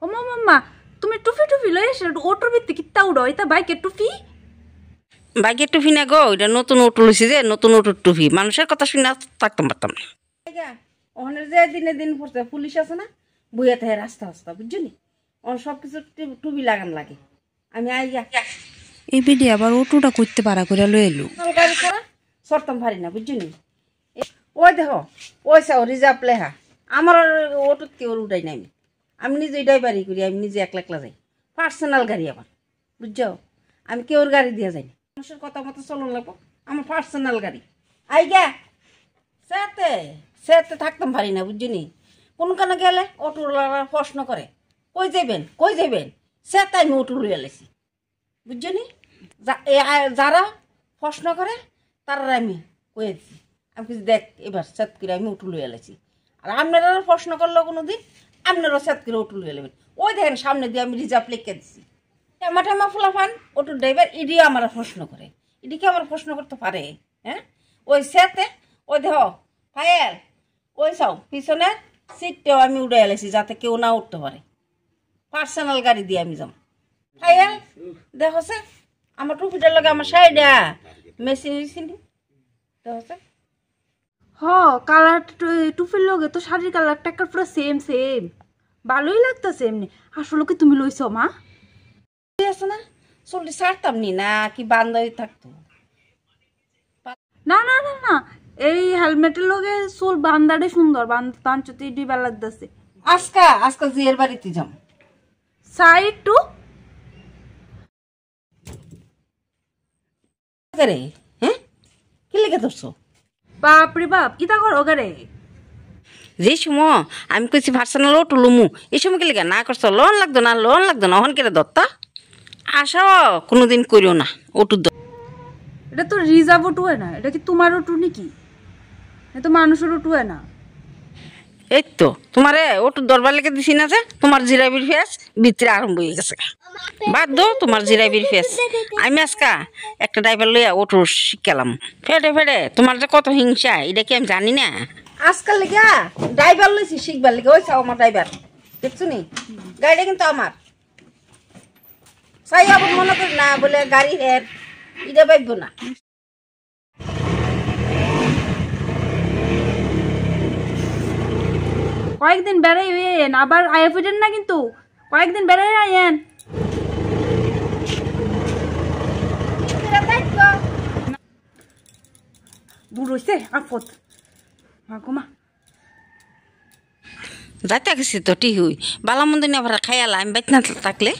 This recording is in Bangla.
ও মাম্মা তুমি টুপি টুপি লই এসে অটোর ভিত্তি কিত্তা উড়ো এটা বাইকের টুপি বাইকের টুপি না গো, এটা নতুন অটো লইছি যে, নতুন অটোর টুপি। মানুষের কথা শুনে থাকতাম পারতাম না। ওখানে যে দিনে দিন পড়ছে পুলিশ আছে না, বইয়া থাকে রাস্তা রাস্তা, বুঝছো নি? ওর সব কিছু টুপি লাগান লাগে। আমি আইয়া এই বেডি আবার অটোটা করতে পারা করে লই এলো গাড়ি ছাড়া সরতাম পারি না, বুঝছো নি? ওই দেখো ওই চাও রিজার্ভ লেহা। আমার অটোত কেউ উঠাই নাই, আমি নিজে ড্রাইভারি করি, আমি নিজে একলা একলা যাই। পার্সোনাল গাড়ি আমার, বুঝছো? আমি কেউর গাড়ি দিয়ে যাই না, মানুষের কথা মতো চলন লাগবো। আমার পার্সোনাল গাড়ি। আইগা সেতে সেতে থাকতাম পারি না, বুঝছো নি? কোনখানে গেলে অটোওয়ালা প্রশ্ন করে কই যাবেন কই যাবেন, সেতে আমি অটো লইয়া লেছি, বুঝছো নি? যারা প্রশ্ন করে তারা আমি কয়েছি, আমি কিছু দেখ এবার সেট করে আমি অটো লইয়া লেছি। আর আপনারা প্রশ্ন করলো কোনো দিন, আপনারাও সেট করে অটো লইয়া নেবেন। ওই দেখেন সামনে দিয়ে আমি রিজার্ভ লিখে দিচ্ছি। টেমা টেমা ফুলাফান অটোর ড্রাইভার ইডিও আমার প্রশ্ন করে, ইডিকে আমার প্রশ্ন করতে পারে? হ্যাঁ, ওই সেতে ওই দেহ ফায়ার ওই চাও পিছনে সিটটাও আমি উড়ে এলেছি যাতে কেউ না উঠতে পারে। পার্সোনাল গাড়ি দিয়ে আমি যাম। ফায়ার দেখো সে আমার টুপিটার লগে আমার শাড়িটা মেশিন মেশিন দেখো। হ কালার টুপির লগে তো শাড়ির কালারটা একটা পুরো সেম সেম, ভালোই লাগতেছে এমনি। আসলে কি তুমি লইছো মা? আছে না চল্লিশ ছাড়তাম নি না কি বান্ধবী থাকতো? না না না না, এই হেলমেটের লগে চুল বান্দারে সুন্দর বাঞ্চতে ডিবা লাগতেছে। আজকা আজকা জিয়ের বাড়িতে যাম। সাইড টু রে হ্যাঁ কি লেগে ধরছো? বাপ রে বাপ ইতা করো গারে। যে সময় আমি কইছি পার্সোনাল অটো লুমু, এই সময় কি লেগে না করছো? লোন লাগতো না, লোন লাগতো না, অহন কেটে দত্তা আসাও কোনোদিন করিও না অটোর। এটা তো রিজার্ভ অটো হয় না, এটা কি তোমার অটো নাকি? এটা তো মানুষের অটো হয় না। এই তো তোমারে অটোর দরবার লেগে দিছি না যে, তোমার জিরাবির ফেস ভিতরে আরম্ভ হয়ে গেছে। বাদ দো তোমার জিরাবির ফেস। আমি আজকা একটা ড্রাইভার লইয়া অটো শিখালাম, ফেটে ফেটে তোমার যে কত হিংসা এটা কি আমি জানি না? আজকাল লেগে ড্রাইভার লইছি শিখবার লেগে। ওই চাও আমার ড্রাইভার, দেখছো নি? গাড়িটা কিন্তু আমার। চাই আবার মনে করি না বলে গাড়ি হের এটা পাইব না। কয়েকদিন বেড়াই হইয়েন আবার আয়া ফিরেন না কিন্তু, কয়েকদিন বেড়াই আয়েন। দূর হইছে আফত মা। যাইতে গেছি তো টি হই বালা মন্দির আবার খাইয়ালা আমি বাইত না থাকলে।